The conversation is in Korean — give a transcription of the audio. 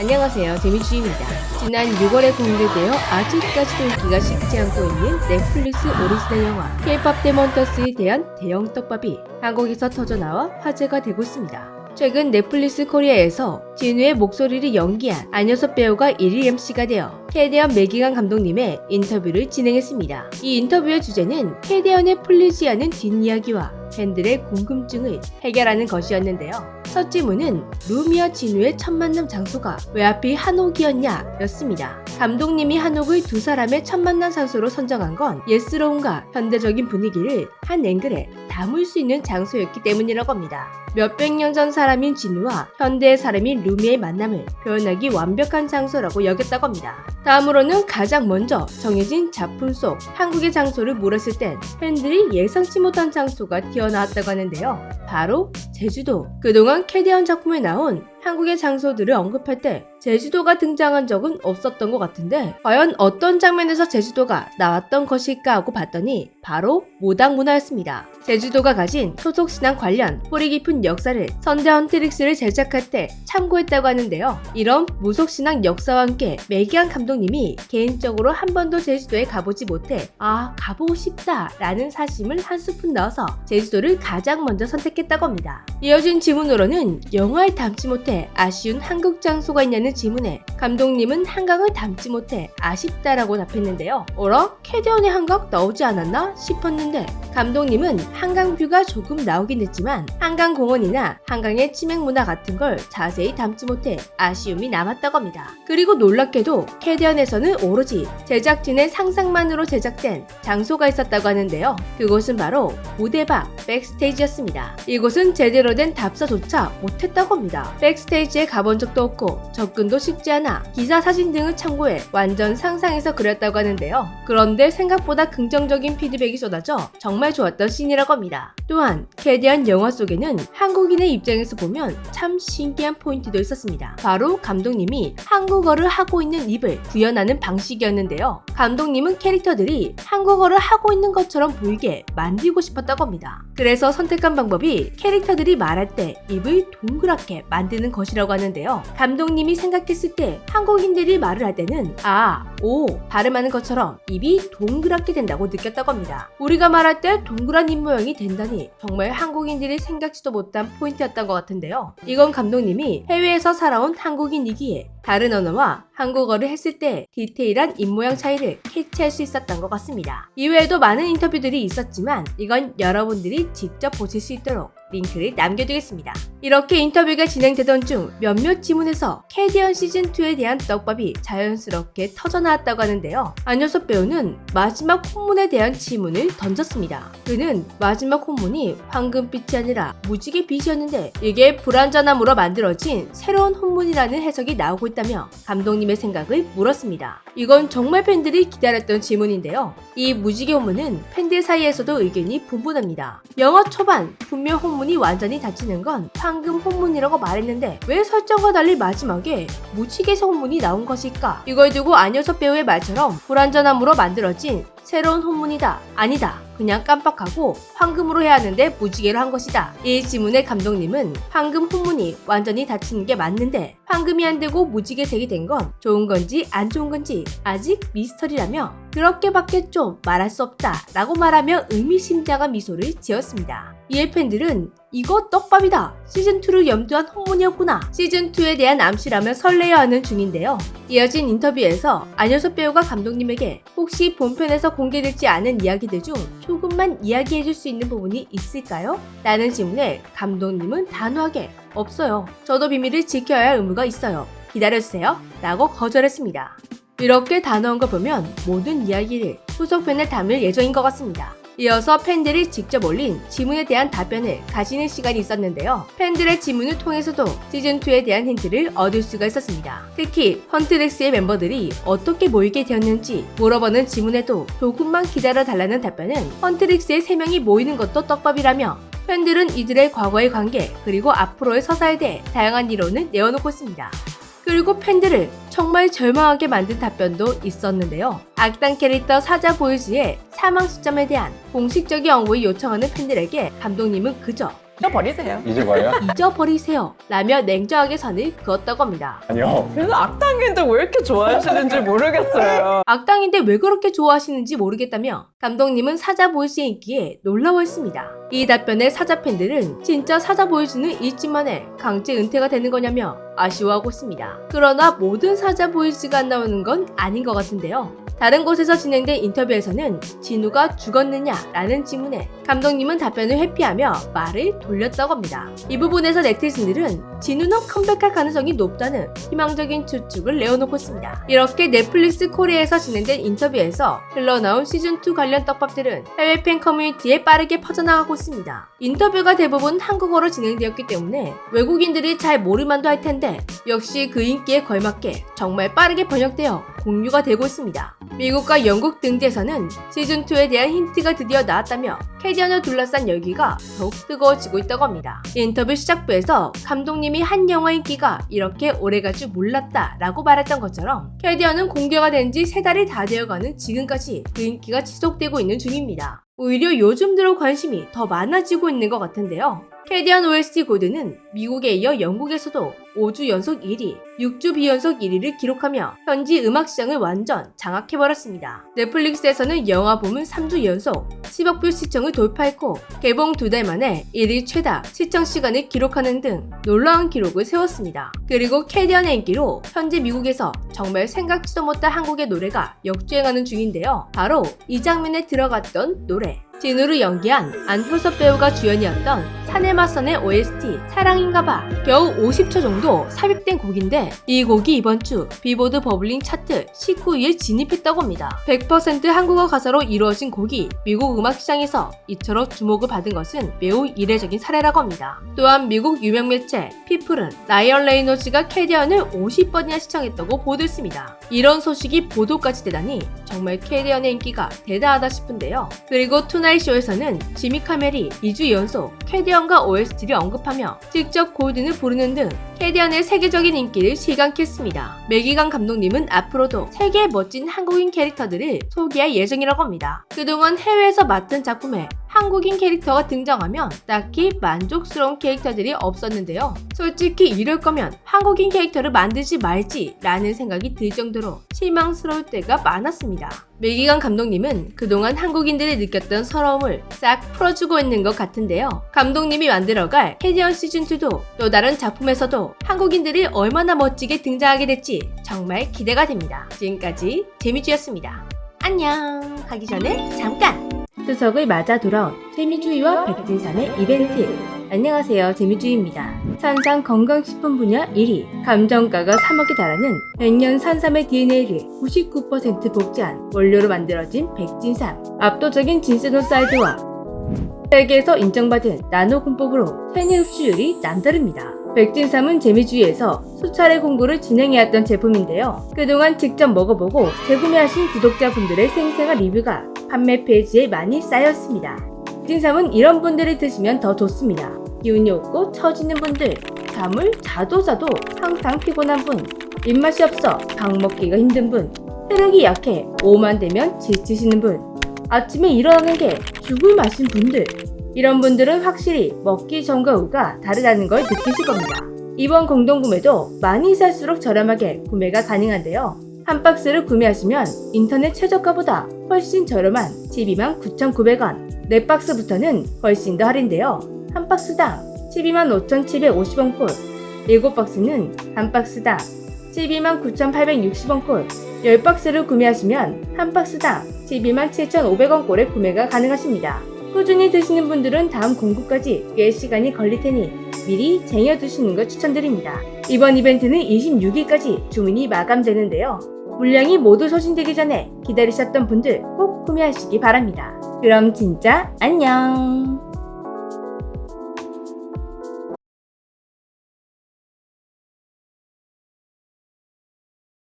안녕하세요, 재미주입니다. 지난 6월에 공개되어 아직까지도 인기가 식지 않고 있는 넷플릭스 오리지널 영화 K-pop 데몬 헌터스에 대한 대형 떡밥이 한국에서 터져나와 화제가 되고 있습니다. 최근 넷플릭스 코리아에서 진우의 목소리를 연기한 안효섭 배우가 1일 MC가 되어 캐대언 매기강 감독님의 인터뷰를 진행했습니다. 이 인터뷰의 주제는 캐대언의 풀리지 않은 뒷이야기와 팬들의 궁금증을 해결하는 것이었는데요. 첫 질문은 루미와 진우의 첫 만남 장소가 왜 하필 한옥이었냐 였습니다. 감독님이 한옥을 두 사람의 첫 만남 장소로 선정한 건 예스러움과 현대적인 분위기를 한 앵글에 담을 수 있는 장소였기 때문이라고 합니다. 몇백 년 전 사람인 진우와 현대의 사람인 루미의 만남을 표현하기 완벽한 장소라고 여겼다고 합니다. 다음으로는 가장 먼저 정해진 작품 속 한국의 장소를 물었을 땐 팬들이 예상치 못한 장소가 튀어나왔다고 하는데요. 바로 제주도. 그동안 캐대언 작품에 나온 한국의 장소들을 언급할 때 제주도가 등장한 적은 없었던 것 같은데 과연 어떤 장면에서 제주도가 나왔던 것일까 하고 봤더니 바로 모닥문화였습니다. 제주도가 가진 토속신앙 관련 뿌리 깊은 역사를 선대 헌트릭스를 제작할 때 참고했다고 하는데요. 이런 무속신앙 역사와 함께 매기강 감독님이 개인적으로 한 번도 제주도에 가보지 못해 가보고 싶다 라는 사심을 한 스푼 넣어서 제주도를 가장 먼저 선택했다고 합니다. 이어진 질문으로는 영화에 담지 못해 아쉬운 한국 장소가 있냐는 질문에 감독님은 한강을 담지 못해 아쉽다라고 답했는데요. 어라? 캐대언의 한강 나오지 않았나 싶었는데 감독님은 한강뷰가 조금 나오긴 했지만 한강공원이나 한강의 치맥문화 같은 걸 자세히 담지 못해 아쉬움이 남았다고 합니다. 그리고 놀랍게도 캐대언에서는 오로지 제작진의 상상만으로 제작된 장소가 있었다고 하는데요. 그곳은 바로 무대 밖 백스테이지였습니다. 이곳은 제대로 된 답사조차 못했다고 합니다. 백스테이지에 가본 적도 없고 접근도 쉽지 않아 기사 사진 등을 참고해 완전 상상해서 그렸다고 하는데요. 그런데 생각보다 긍정적인 피드백이 쏟아져 정말 좋았던 씬이라고 합니다. 또한 캐대언 영화 속에는 한국인의 입장에서 보면 참 신기한 포인트도 있었습니다. 바로 감독님이 한국어를 하고 있는 입을 구현하는 방식이었는데요. 감독님은 캐릭터들이 한국어를 하고 있는 것처럼 보이게 만들고 싶었다고 합니다. 그래서 선택한 방법이 캐릭터들이 말할 때 입을 동그랗게 만드는 것이라고 하는데요. 감독님이 생각했을 때 한국인들이 말을 할 때는 오 발음하는 것처럼 입이 동그랗게 된다고 느꼈다고 합니다. 우리가 말할 때 동그란 입 모양이 된다니 정말 한국인들이 생각지도 못한 포인트였던 것 같은데요. 이건 감독님이 해외에서 살아온 한국인이기에 다른 언어와 한국어를 했을 때 디테일한 입모양 차이를 캐치할 수 있었던 것 같습니다. 이외에도 많은 인터뷰들이 있었지만 이건 여러분들이 직접 보실 수 있도록 링크를 남겨두겠습니다. 이렇게 인터뷰가 진행되던 중 몇몇 지문에서 캐대언 시즌2에 대한 떡밥이 자연스럽게 터져나왔다고 하는데요. 안효섭 배우는 마지막 혼문에 대한 질문을 던졌습니다. 그는 마지막 혼문이 황금빛이 아니라 무지개 빛이었는데 이게 불완전함으로 만들어진 새로운 혼문이라는 해석이 나오고 있다며 감독님의 생각을 물었습니다. 이건 정말 팬들이 기다렸던 질문인데요. 이 무지개 혼문은 팬들 사이에서도 의견이 분분합니다. 영화 초반 분명 혼문이 완전히 닫히는 건 황금 혼문이라고 말했는데 왜 설정과 달리 마지막에 무지개색 혼문이 나온 것일까? 이걸 두고 안효섭 배우의 말처럼 불완전함으로 만들어진 새로운 혼문이다. 아니다. 그냥 깜빡하고 황금으로 해야 하는데 무지개로 한 것이다. 이 질문에 감독님은 황금 혼문이 완전히 닫히는 게 맞는데 황금이 안 되고 무지개색이 된 건 좋은 건지 안 좋은 건지 아직 미스터리라며 그렇게밖에 좀 말할 수 없다 라고 말하며 의미심장한 미소를 지었습니다. 이에 팬들은 이거 떡밥이다. 시즌2를 염두한 혼문이었구나. 시즌2에 대한 암시라며 설레어하는 중인데요. 이어진 인터뷰에서 안효섭 배우가 감독님에게 혹시 본편에서 공개되지 않은 이야기들 중 조금만 이야기해줄 수 있는 부분이 있을까요? 라는 질문에 감독님은 단호하게 없어요. 저도 비밀을 지켜야 할 의무가 있어요. 기다려주세요. 라고 거절했습니다. 이렇게 단호한 걸 보면 모든 이야기를 후속편에 담을 예정인 것 같습니다. 이어서 팬들이 직접 올린 질문에 대한 답변을 가지는 시간이 있었는데요. 팬들의 질문을 통해서도 시즌2에 대한 힌트를 얻을 수가 있었습니다. 특히 헌트릭스의 멤버들이 어떻게 모이게 되었는지 물어보는 질문에도 조금만 기다려달라는 답변은 헌트릭스의 3명이 모이는 것도 떡밥이라며 팬들은 이들의 과거의 관계 그리고 앞으로의 서사에 대해 다양한 이론을 내어놓고 있습니다. 그리고 팬들을 정말 절망하게 만든 답변도 있었는데요. 악당 캐릭터 사자 보이즈의 사망 시점에 대한 공식적인 언급을 요청하는 팬들에게 감독님은 그저 잊어버리세요. 잊어봐요? 잊어버리세요 라며 냉정하게 선을 그었다고 합니다. 아니요. 그래서 악당인데 왜 이렇게 좋아하시는지 모르겠어요. 악당인데 왜 그렇게 좋아하시는지 모르겠다며 감독님은 사자 보이스의 인기에 놀라워했습니다. 이 답변에 사자 팬들은 진짜 사자 보이스는 잊지만해 강제 은퇴가 되는 거냐며 아쉬워하고 있습니다. 그러나 모든 사자 보이스가 안 나오는 건 아닌 것 같은데요. 다른 곳에서 진행된 인터뷰에서는 진우가 죽었느냐라는 질문에 감독님은 답변을 회피하며 말을 돌렸다고 합니다. 이 부분에서 네티즌들은 진우는 컴백할 가능성이 높다는 희망적인 추측을 내어놓고 있습니다. 이렇게 넷플릭스 코리아에서 진행된 인터뷰에서 흘러나온 시즌2 관련 떡밥들은 해외 팬 커뮤니티에 빠르게 퍼져나가고 있습니다. 인터뷰가 대부분 한국어로 진행되었기 때문에 외국인들이 잘 모를만도 할 텐데 역시 그 인기에 걸맞게 정말 빠르게 번역되어 공유가 되고 있습니다. 미국과 영국 등지에서는 시즌2에 대한 힌트가 드디어 나왔다며 캐디언을 둘러싼 열기가 더욱 뜨거워지고 있다고 합니다. 인터뷰 시작부에서 감독님이 한 영화 인기가 이렇게 오래갈 줄 몰랐다 라고 말했던 것처럼 캐디언은 공개가 된 지 3달이 다 되어가는 지금까지 그 인기가 지속되고 있는 중입니다. 오히려 요즘 들어 관심이 더 많아지고 있는 것 같은데요. 캐디언 OST 고드는 미국에 이어 영국에서도 5주 연속 1위, 6주 비연속 1위를 기록하며 현지 음악 시장을 완전 장악해버렸습니다. 넷플릭스에서는 영화 봄은 3주 연속 10억 뷰 시청을 돌파했고 개봉 2달 만에 1일 최다 시청 시간을 기록하는 등 놀라운 기록을 세웠습니다. 그리고 캐디언의 인기로 현재 미국에서 정말 생각지도 못한 한국의 노래가 역주행하는 중인데요. 바로 이 장면에 들어갔던 노래. 진우를 연기한 안효섭 배우가 주연이었던 산의 맞선의 OST 사랑인가봐 겨우 50초 정도 삽입된 곡인데 이 곡이 이번 주 빌보드 버블링 차트 19위에 진입했다고 합니다. 100% 한국어 가사로 이루어진 곡이 미국 음악 시장에서 이처럼 주목을 받은 것은 매우 이례적인 사례라고 합니다. 또한 미국 유명 매체 피플은 라이언 레이노즈가 캐디언을 50번이나 시청했다고 보도했습니다. 이런 소식이 보도까지 되다니 정말 캐디언의 인기가 대단하다 싶은데요. 그리고 투나잇 쇼에서는 지미 카멜이 2주 연속 캐디언과 OST를 언급하며 직접 골든을 부르는 등 캐디언의 세계적인 인기를 실감케 했습니다. 매기강 감독님은 앞으로도 세계의 멋진 한국인 캐릭터들을 소개할 예정이라고 합니다. 그동안 해외에서 맡은 작품에 한국인 캐릭터가 등장하면 딱히 만족스러운 캐릭터들이 없었는데요. 솔직히 이럴 거면 한국인 캐릭터를 만들지 말지 라는 생각이 들 정도로 실망스러울 때가 많았습니다. 매기강 감독님은 그동안 한국인들이 느꼈던 서러움을 싹 풀어주고 있는 것 같은데요. 감독님이 만들어갈 캐디언 시즌2도 또 다른 작품에서도 한국인들이 얼마나 멋지게 등장하게 될지 정말 기대가 됩니다. 지금까지 재미주였습니다. 안녕 하기 전에 잠깐! 추석을 맞아 돌아온 재미주의와 백진산의 이벤트. 안녕하세요, 재미주의입니다. 산상 건강식품 분야 1위, 감정가가 3억에 달하는 100년 산삼의 DNA를 99% 복제한 원료로 만들어진 백진삼. 압도적인 진세노사이드와 세계에서 인정받은 나노 공법으로 체내 흡수율이 남다릅니다. 백진삼은 재미주의에서 수차례 공구를 진행해왔던 제품인데요. 그동안 직접 먹어보고 재구매하신 구독자분들의 생생한 리뷰가 판매 페이지에 많이 쌓였습니다. 백진삼은 이런 분들이 드시면 더 좋습니다. 기운이 없고 처지는 분들, 잠을 자도 항상 피곤한 분, 입맛이 없어 밥 먹기가 힘든 분, 체력이 약해 오후만 되면 지치시는 분, 아침에 일어나는 게 죽을 맛인 분들, 이런 분들은 확실히 먹기 전과 후가 다르다는 걸 느끼실 겁니다. 이번 공동구매도 많이 살수록 저렴하게 구매가 가능한데요. 한 박스를 구매하시면 인터넷 최저가보다 훨씬 저렴한 129,900원, 4박스부터는 훨씬 더 할인돼요. 한 박스당 125,750원 꼴, 7박스는 한 박스당 129,860원 꼴, 10박스를 구매하시면 한 박스당 127,500원 꼴에 구매가 가능하십니다. 꾸준히 드시는 분들은 다음 공구까지 꽤 시간이 걸릴 테니 미리 쟁여두시는 걸 추천드립니다. 이번 이벤트는 26일까지 주문이 마감되는데요. 물량이 모두 소진되기 전에 기다리셨던 분들 꼭 구매하시기 바랍니다. 그럼 진짜 안녕!